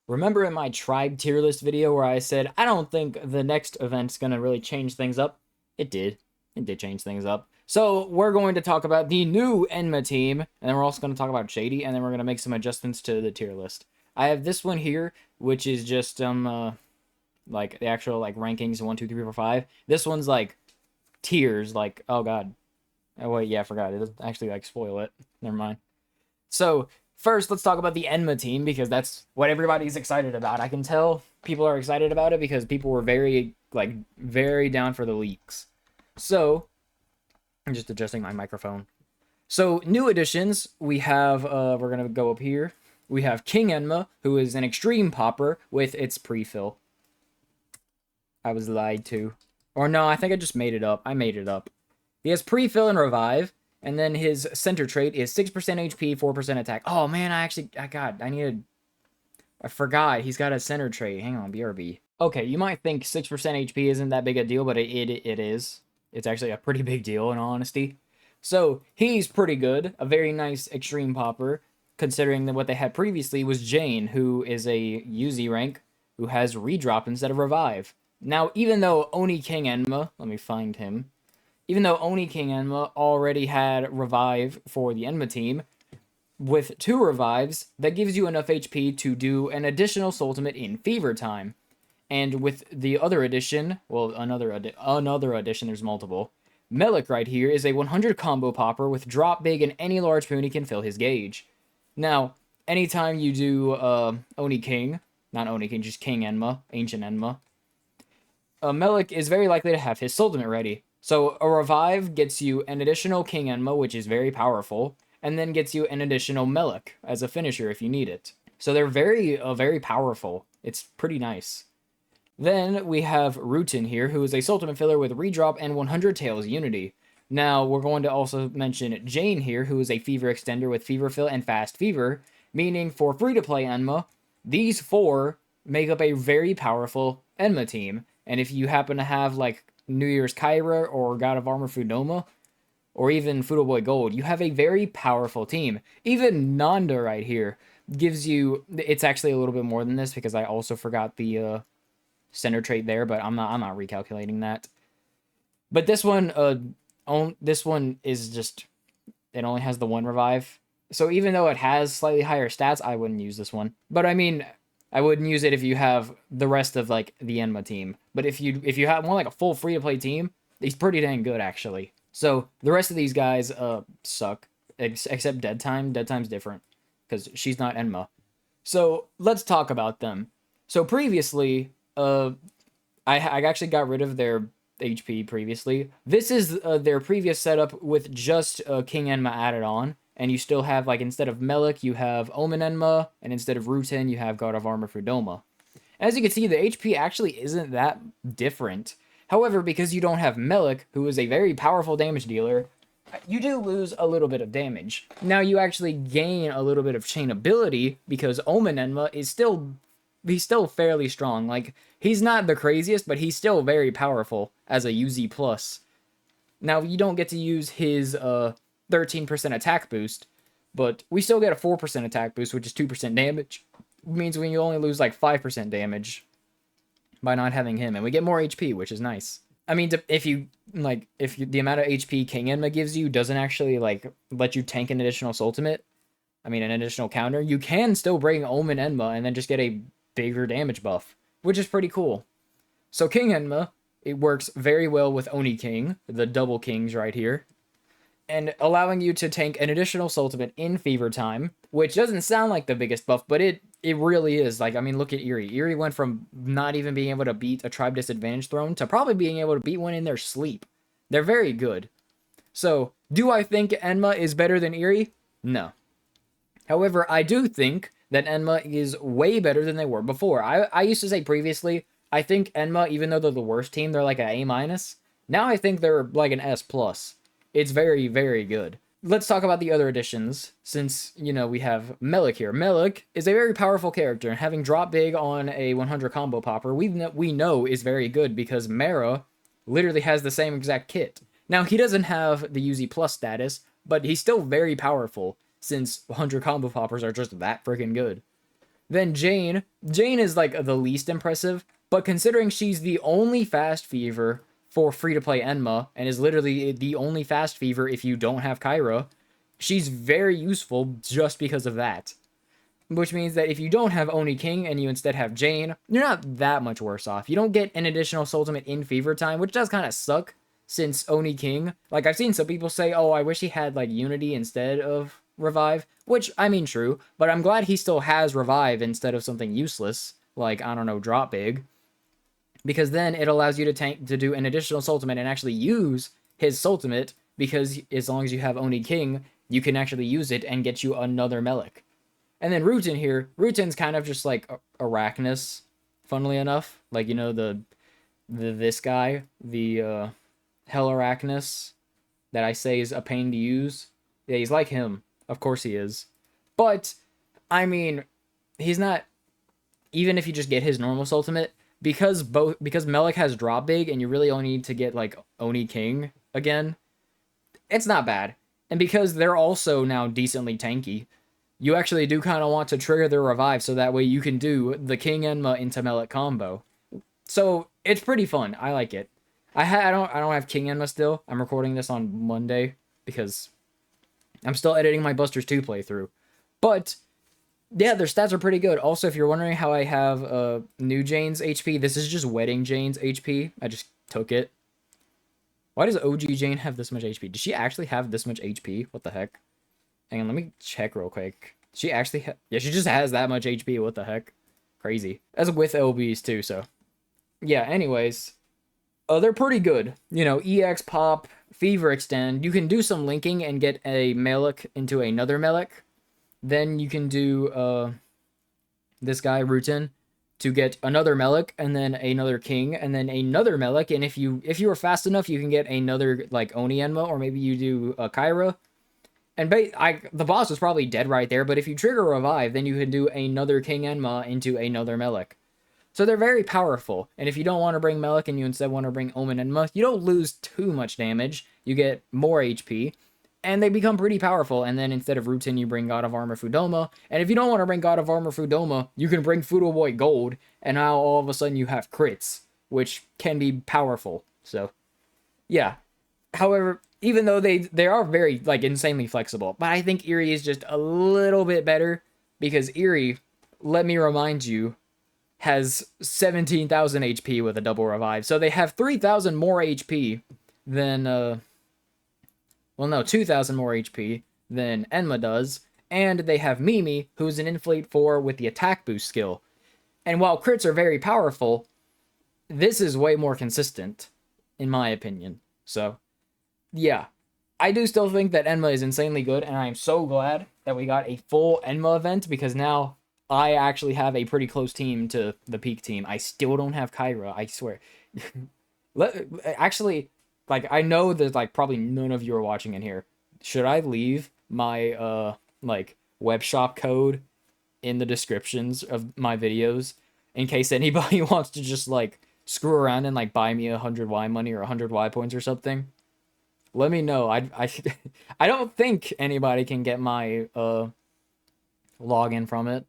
Remember in my tribe tier list video where I said, I don't think the next event's going to really change things up? It did. It did change things up. So we're going to talk about the new Enma team, and then we're also going to talk about Shady, and then we're going to make some adjustments to the tier list. I have this one here, which is just, like, the actual, like, rankings, 1, 2, 3, 4, 5. This one's, like, tiers, like, oh, God. Oh, wait, yeah, I forgot. It doesn't actually, like, spoil it. Never mind. So, first, let's talk about the Enma team, because that's what everybody's excited about. I can tell people are excited about it because people were very down for the leaks. So, I'm just adjusting my microphone. So, new additions, we have, we're going to go up here. We have King Enma, who is an extreme popper with its pre-fill. I was lied to. Or no, I think I just made it up. I made it up. He has pre-fill and revive. And then his center trait is 6% HP, 4% attack. Oh, man, I forgot. He's got a center trait. Hang on, BRB. Okay, you might think 6% HP isn't that big a deal, but it is. It's actually a pretty big deal, in all honesty. So, he's pretty good. A very nice extreme popper, considering that what they had previously was Jane, who is a UZ rank, who has redrop instead of revive. Now, even though Oni King Enma, let me find him. Even though Oni King Enma already had revive for the Enma team, with 2 revives, that gives you enough HP to do an additional Soultimate in Fever Time. And with the other addition, well, another addition, there's multiple. Melik right here is a 100 combo popper with drop big and any large Puni can fill his gauge. Now, anytime you do Oni King, not Oni King, just King Enma, Ancient Enma, Melik is very likely to have his Soultimate ready. So a revive gets you an additional King Enma, which is very powerful, and then gets you an additional Melik as a finisher if you need it. So they're very powerful. It's pretty nice. Then we have Rutin here, who is a Soultimate filler with redrop and 100 Tails Unity. Now, we're going to also mention Jane here, who is a Fever Extender with Fever Fill and Fast Fever, meaning for free-to-play Enma, these 4 make up a very powerful Enma team. And if you happen to have, like, New Year's Kyra or God of Armor Fudoma, or even Fudo Boy Gold, you have a very powerful team. Even Nanda right here gives you, it's actually a little bit more than this because I also forgot the center trait there, but I'm not recalculating that. But this one is just, it only has the 1 revive. So even though it has slightly higher stats, I wouldn't use this one. But I mean, I wouldn't use it if you have the rest of, like, the Enma team. But if you have more like a full free-to-play team, he's pretty dang good, actually. So, the rest of these guys suck, except Dead Time. Dead Time's different, because she's not Enma. So, let's talk about them. So, previously, I actually got rid of their HP previously. This is their previous setup with just King Enma added on. And you still have, like, instead of Melik, you have Omen Enma, and instead of Rutin, you have God of Armor Fudoma. As you can see, the HP actually isn't that different. However, because you don't have Melik, who is a very powerful damage dealer, you do lose a little bit of damage. Now, you actually gain a little bit of chain ability, because Omen Enma is he's still fairly strong. Like, he's not the craziest, but he's still very powerful as a UZ+. Now, you don't get to use his, 13% attack boost, but we still get a 4% attack boost, which is 2% damage. It means when you only lose like 5% damage by not having him, and we get more HP, which is nice. I mean, if the amount of HP King Enma gives you doesn't actually, like, let you tank an additional Soultimate, I mean, an additional counter, you can still bring Omen Enma and then just get a bigger damage buff, which is pretty cool. So King Enma, it works very well with Oni King, the double kings right here, and allowing you to tank an additional Soultimate in Fever Time, which doesn't sound like the biggest buff, but it really is. Like, I mean, look at Eerie. Eerie went from not even being able to beat a Tribe Disadvantage Throne to probably being able to beat one in their sleep. They're very good. So, do I think Enma is better than Eerie? No. However, I do think that Enma is way better than they were before. I used to say previously, I think Enma, even though they're the worst team, they're like an A-. Now I think they're like an S+. It's very, very good. Let's talk about the other additions, since, you know, we have Melik here. Melik is a very powerful character, and having drop big on a 100 combo popper, we know is very good, because Mara literally has the same exact kit. Now, he doesn't have the UZ Plus status, but he's still very powerful, since 100 combo poppers are just that freaking good. Then Jane is like the least impressive, but considering she's the only fast fever for free-to-play Enma, and is literally the only fast fever if you don't have Kyra, she's very useful just because of that. Which means that if you don't have Oni King and you instead have Jane, you're not that much worse off. You don't get an additional Soultimate in Fever Time, which does kind of suck, since Oni King, like, I've seen some people say, oh, I wish he had, like, Unity instead of Revive, which, I mean, true, but I'm glad he still has Revive instead of something useless, like, I don't know, Drop Big, because then it allows you to do an additional Soultimate and actually use his Soultimate, because as long as you have Oni King, you can actually use it and get you another Melik. And then Rutin here, Rutin's kind of just like Arachnus, funnily enough, like, you know, this guy, the Hell Arachnus, that I say is a pain to use. Yeah, he's like him. Of course he is. But, I mean, he's not, even if you just get his normal Ultimate, because Melik has Drop Big, and you really only need to get, like, Oni King again, it's not bad. And because they're also now decently tanky, you actually do kind of want to trigger their Revive, so that way you can do the King Enma into Melik combo. So, it's pretty fun. I like it. I don't have King Enma still. I'm recording this on Monday, because I'm still editing my Busters 2 playthrough. But, yeah, their stats are pretty good. Also, if you're wondering how I have New Jane's HP, this is just Wedding Jane's HP. I just took it. Why does OG Jane have this much HP? Does she actually have this much HP? What the heck? Hang on, let me check real quick. She actually yeah, she just has that much HP. What the heck? Crazy. That's with LBs too, so. Yeah, anyways. They're pretty good. You know, EX Pop, Fever Extend. You can do some linking and get a Melik into another Melik. Then you can do this guy, Rutin, to get another Melik, and then another King, and then another Melik. And if you are fast enough, you can get another, like, Oni Enma, or maybe you do Kyra. And the boss is probably dead right there, but if you trigger Revive, then you can do another King Enma into another Melik. So they're very powerful, and if you don't want to bring Melik and you instead want to bring Omen Enma, you don't lose too much damage, you get more HP, and they become pretty powerful, and then instead of Rutin, you bring God of Armor Fudoma, and if you don't want to bring God of Armor Fudoma, you can bring Fudo Boy Gold, and now all of a sudden you have crits, which can be powerful, so, yeah. However, even though they are very, like, insanely flexible, but I think Eerie is just a little bit better, because Eerie, let me remind you, has 17,000 HP with a double revive. So they have 3,000 more HP than, well, no, 2,000 more HP than Enma does. And they have Mimi, who's an Inflate 4 with the attack boost skill. And while crits are very powerful, this is way more consistent, in my opinion. So, yeah. I do still think that Enma is insanely good, and I am so glad that we got a full Enma event, because now I actually have a pretty close team to the peak team. I still don't have Kyra, I swear. Actually, like, I know that, like, probably none of you are watching in here. Should I leave my, like, web shop code in the descriptions of my videos in case anybody wants to just, like, screw around and, like, buy me 100 Y money or 100 Y points or something? Let me know. I don't think anybody can get my, login from it.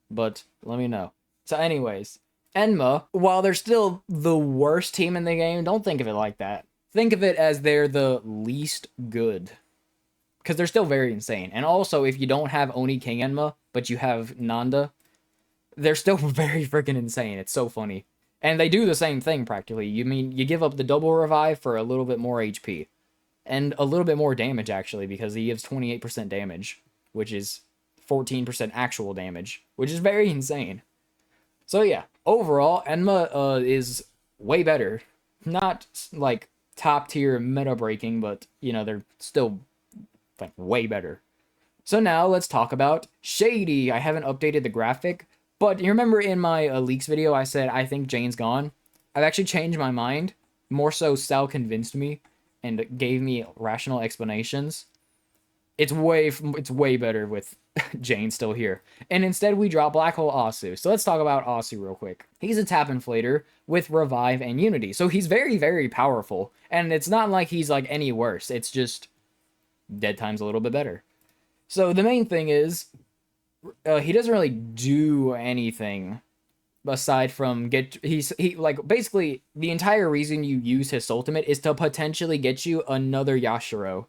But let me know. So anyways, Enma, while they're still the worst team in the game, don't think of it like that. Think of it as they're the least good. Because they're still very insane. And also, if you don't have Oni King Enma, but you have Nanda, they're still very freaking insane. It's so funny. And they do the same thing, practically. You give up the double revive for a little bit more HP. And a little bit more damage, actually, because he gives 28% damage, which is 14% actual damage, which is very insane. So yeah, overall, Enma is way better. Not, like, top tier meta breaking, but, you know, they're still, like, way better. So now let's talk about Shady. I haven't updated the graphic, but you remember in my leaks video I said I think Jane's gone? I've actually changed my mind. More so, Sal convinced me and gave me rational explanations. It's way better with Jane still here. And instead we drop Black Hole Asu. So let's talk about Asu real quick. He's a tap inflator with Revive and Unity. So he's very, very powerful. And it's not like he's, like, any worse. It's just dead time's a little bit better. So the main thing is, he doesn't really do anything aside from he like basically the entire reason you use his Soultimate is to potentially get you another Yashiro.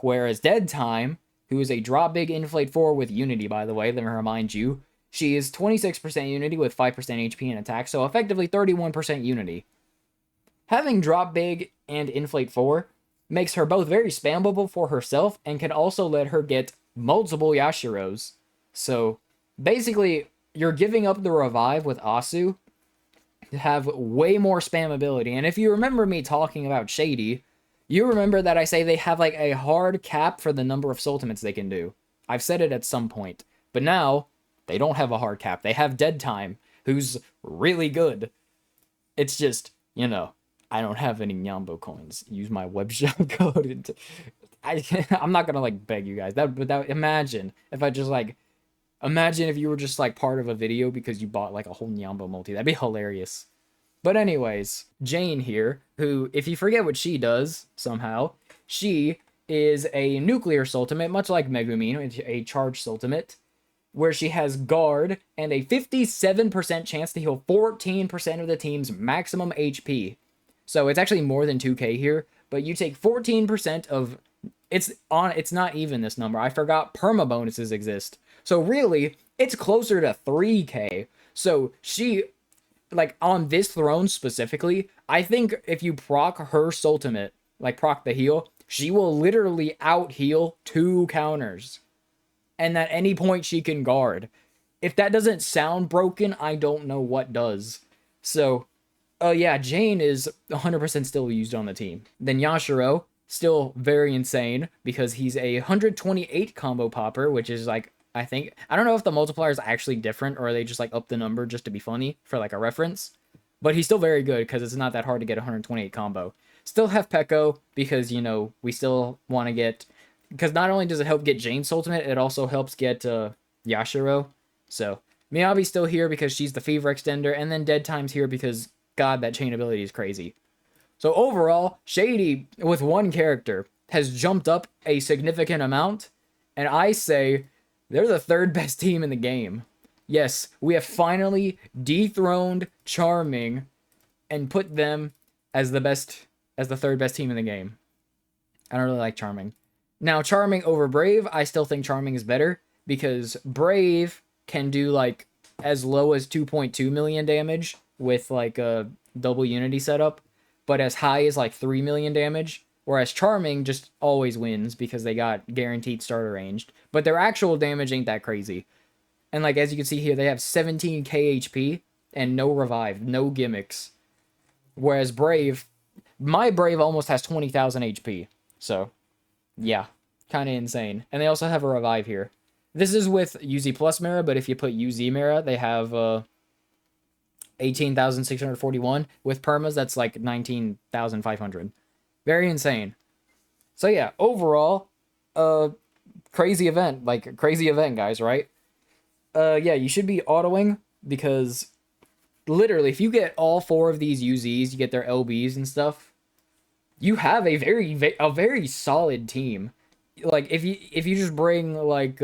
Whereas Dead Time, who is a drop big inflate 4 with Unity, by the way, let me remind you, she is 26% Unity with 5% HP and attack, so effectively 31% Unity. Having drop big and inflate 4 makes her both very spammable for herself and can also let her get multiple Yashiros. So basically, you're giving up the revive with Asu to have way more spammability. And if you remember me talking about Shady, you remember that I say they have like a hard cap for the number of Soultimates they can do. I've said it at some point. But now, they don't have a hard cap. They have Dead Time, who's really good. It's just, you know, I don't have any Nyambo coins. Use my web shop code. I'm not gonna like beg you guys. Imagine if I just like imagine if you were just like part of a video because you bought like a whole Nyambo multi. That'd be hilarious. But anyways, Jane here, who, if you forget what she does somehow, she is a nuclear Soultimate, much like Megumin, a charged Soultimate, where she has guard and a 57% chance to heal 14% of the team's maximum HP. So it's actually more than 2k here, but you take 14% of it's not even this number. I forgot perma bonuses exist. So really, it's closer to 3k. So she, like, on this throne specifically, I think if you proc her Soultimate, like proc the heal, she will literally out heal 2 counters. And at any point she can guard. If that doesn't sound broken, I don't know what does. So, yeah, Jane is 100% still used on the team. Then Yashiro, still very insane, because he's a 128 combo popper, which is like, I don't know if the multiplier is actually different, or are they just like up the number just to be funny for like a reference. But he's still very good because it's not that hard to get 128 combo. Still have Pekko because, you know, we still want to get, because not only does it help get Jane's Ultimate, it also helps get Yashiro. So Miyabi's still here because she's the Fever Extender, and then Dead Time's here because, God, that chain ability is crazy. So overall, Shady, with one character, has jumped up a significant amount, and I say they're the 3rd best team in the game. Yes, we have finally dethroned Charming and put them as the 3rd best team in the game. I don't really like Charming. Now, Charming over Brave, I still think Charming is better, because Brave can do like as low as 2.2 million damage with like a double Unity setup, but as high as like 3 million damage, whereas Charming just always wins because they got guaranteed starter ranged, but their actual damage ain't that crazy. And like, as you can see here, they have 17k HP and no revive, no gimmicks. Whereas Brave, my Brave almost has 20,000 HP. So, yeah, kind of insane. And they also have a revive here. This is with UZ plus Mera, but if you put UZ Mera, they have 18,641. With permas, that's like 19,500. Very insane. So yeah, overall, crazy event. Like, crazy event, guys, right? Yeah, you should be autoing, because literally, if you get all 4 of these UZs, you get their LBs and stuff, you have a very solid team. Like, if you just bring, like,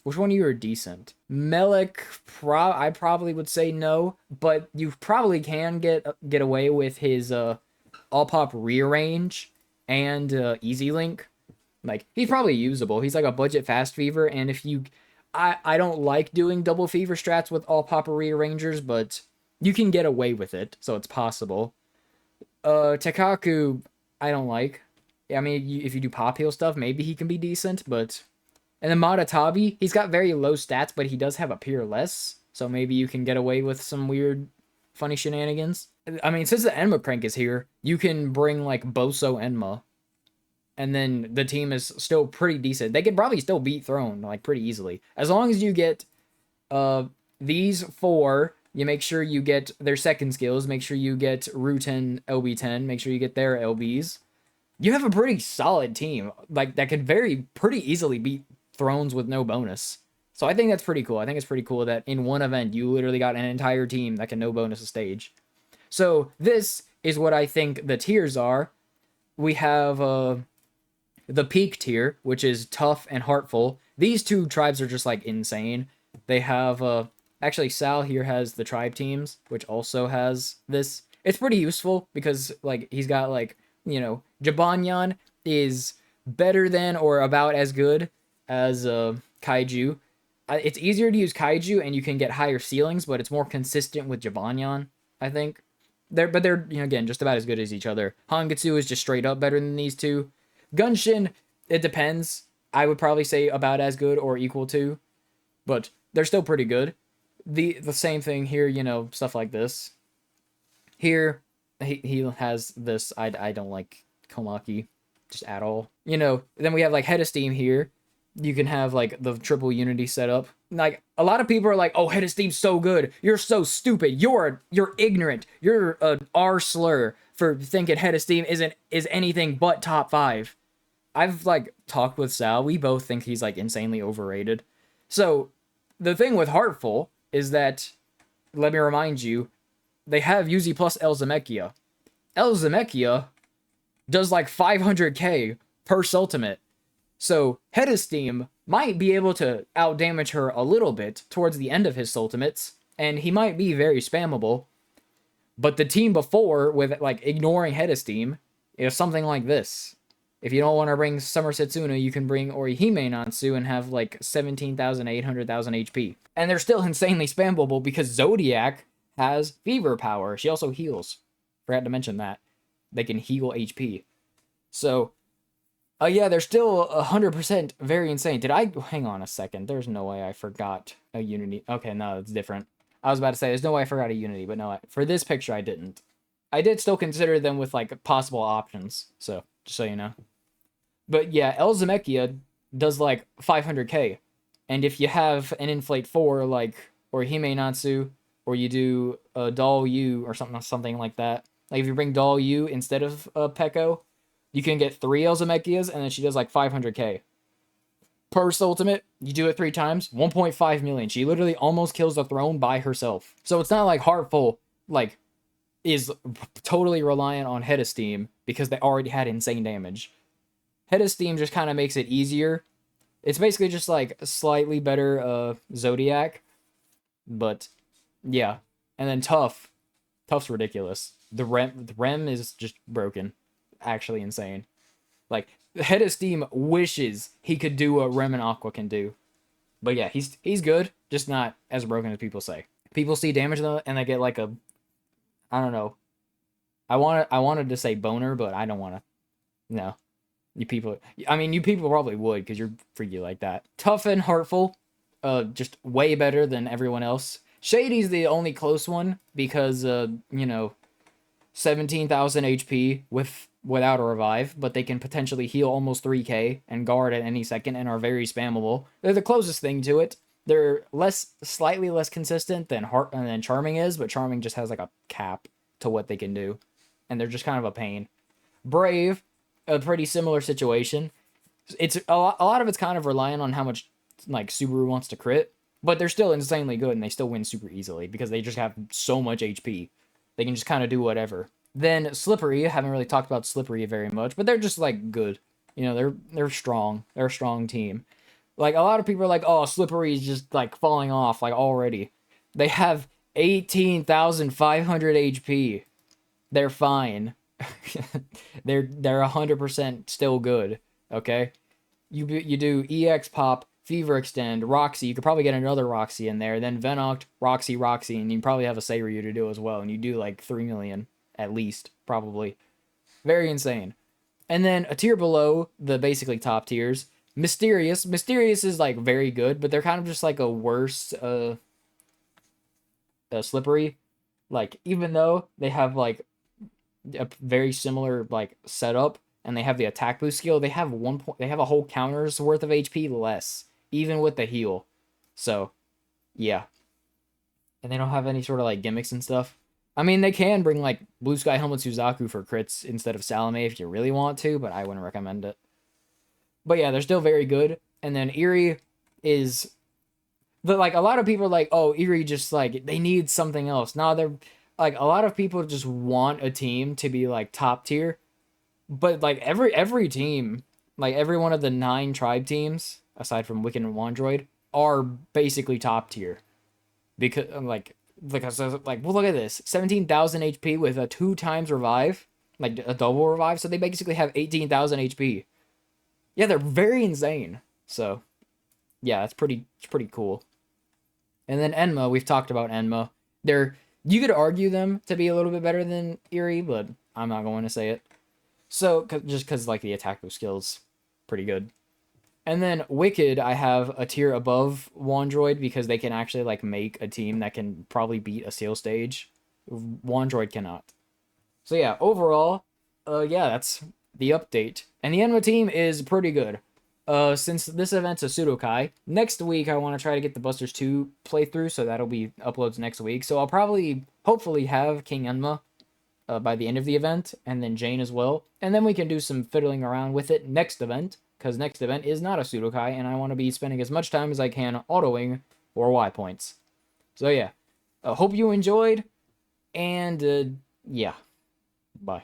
which one of you are decent? Melik, I probably would say no, but you probably can get away with his all pop rearrange and easy link. Like, he's probably usable. He's like a budget fast fever, and if you, I don't like doing double fever strats with all pop rearrangers, but you can get away with it, so it's possible. Tekaku, I don't like. I mean, if you do pop heal stuff, maybe he can be decent, but... And then Madatabi, he's got very low stats, but he does have a peerless, so maybe you can get away with some weird, funny shenanigans. I mean, since the Enma prank is here, you can bring, like, Boso Enma, and then the team is still pretty decent. They could probably still beat Throne, like, pretty easily. As long as you get these 4, you make sure you get their second skills, make sure you get Ruten LB10, make sure you get their LBs. You have a pretty solid team, like, that could pretty easily beat Thrones with no bonus. So I think that's pretty cool. I think it's pretty cool that in one event, you literally got an entire team that can no bonus a stage. So this is what I think the tiers are. We have the peak tier, which is tough and heartful. These two tribes are just like insane. They have actually Sal here has the tribe teams, which also has this. It's pretty useful because like he's got like, you know, Jibanyan is better than or about as good as Kaiju. It's easier to use Kaiju and you can get higher ceilings, but it's more consistent with Jibanyan, I think. They're you know, again, just about as good as each other. Hangetsu is just straight up better than these two. Gunshin, it depends. I would probably say about as good or equal to, but they're still pretty good. The same thing here, you know, stuff like this. Here, he has this. I don't like Komaki just at all. You know, then we have like Head of Steam here. You can have like the triple unity setup. Like a lot of people are like, "Oh, Head of Steam's so good. You're so stupid. You're ignorant. You're an R slur for thinking Head of Steam is anything but top 5." I've like talked with Sal. We both think he's like insanely overrated. So the thing with Heartful is that, let me remind you, they have Yuzi plus El Zemeckya. El Zemeckya does like 500k per Soultimate. So Head of Steam might be able to outdamage her a little bit towards the end of his Soultimates, and he might be very spammable. But the team before, with like ignoring Head of Steam, is something like this. If you don't want to bring Summer Setsuna, you can bring Orihime Nansu and have like 17,000, 800,000 HP. And they're still insanely spammable because Zodiac has Fever Power. She also heals. Forgot to mention that. They can heal HP. So, yeah, they're still 100% very insane. Did I... Hang on a second. There's no way I forgot a Unity. Okay, no, it's different. I was about to say, there's no way I forgot a Unity, but no, for this picture, I didn't. I did still consider them with, like, possible options. So, just so you know. But yeah, El Zemeckya does like 500k. And if you have an Inflate 4 like or Hime Natsu, or you do a Doll U or something like that. Like if you bring Doll U instead of Pekko, you can get 3 El Zemeckiyas and then she does like 500k. Per Ultimate, you do it 3 times, 1.5 million. She literally almost kills the throne by herself. So it's not like Heartful like is totally reliant on Head of Steam because they already had insane damage. Head of Steam just kind of makes it easier. It's basically just like a slightly better Zodiac. But yeah. And then Tough's ridiculous. The rem is just broken. Actually insane. Like Head of Steam wishes he could do what Rem and Aqua can do. But yeah, he's good, just not as broken as people say. People see damage though and they get like a, I don't know. I wanted to say boner, but I don't want to. No. You people probably would because you're freaky like that. Tough and Heartful, just way better than everyone else. Shady's the only close one because, you know, 17,000 HP without a revive, but they can potentially heal almost 3k and guard at any second and are very spammable. They're the closest thing to it. They're slightly less consistent than Charming is, but Charming just has like a cap to what they can do, and they're just kind of a pain. Brave, a pretty similar situation. It's a lot of it's kind of reliant on how much like Subaru wants to crit, but they're still insanely good and they still win super easily because they just have so much HP. They can just kind of do whatever. Then Slippery, I haven't really talked about Slippery very much, but they're just like good. You know, they're strong. They're a strong team. Like a lot of people are like, "Oh, Slippery is just like falling off like already." They have 18,500 HP. They're fine. they're 100% still good, okay? You do EX Pop, Fever Extend, Roxy. You could probably get another Roxy in there. Then Venoct, Roxy, and you probably have a Seiryu to do as well. And you do like 3 million at least, probably. Very insane. And then a tier below the basically top tiers, Mysterious. Mysterious is like very good, but they're kind of just like a worse Slippery. Like even though they have like a very similar like setup and they have the attack boost skill, they have a whole counter's worth of HP less, even with the heal. So yeah. And they don't have any sort of like gimmicks and stuff. I mean, they can bring like Blue Sky Helmet Suzaku for crits instead of Salome if you really want to, but I wouldn't recommend it. But yeah, they're still very good. And then Eerie is like a lot of people are like, "Oh, Eerie just like they need something else." Nah, they're like a lot of people just want a team to be like top tier, but like every team, like every one of the 9 tribe teams, aside from Wiccan and Wandroid, are basically top tier. Because well, look at this, 17,000 HP with a 2 times revive, like a double revive. So they basically have 18,000 HP. Yeah, they're very insane. So yeah, it's pretty cool. And then Enma, we've talked about Enma. You could argue them to be a little bit better than Eerie, but I'm not going to say it. So just because like the attack boost skills, pretty good. And then Wicked, I have a tier above Wandroid because they can actually like make a team that can probably beat a Seal stage. Wandroid cannot. So yeah, overall, yeah, that's the update. And the Enma team is pretty good. Since this event's a Sudokai, next week I want to try to get the Busters 2 playthrough, so that'll be uploads next week. So I'll probably, hopefully, have King Enma by the end of the event, and then Jane as well. And then we can do some fiddling around with it next event, because next event is not a Sudokai, and I want to be spending as much time as I can autoing or Y points. So yeah, hope you enjoyed, and yeah, bye.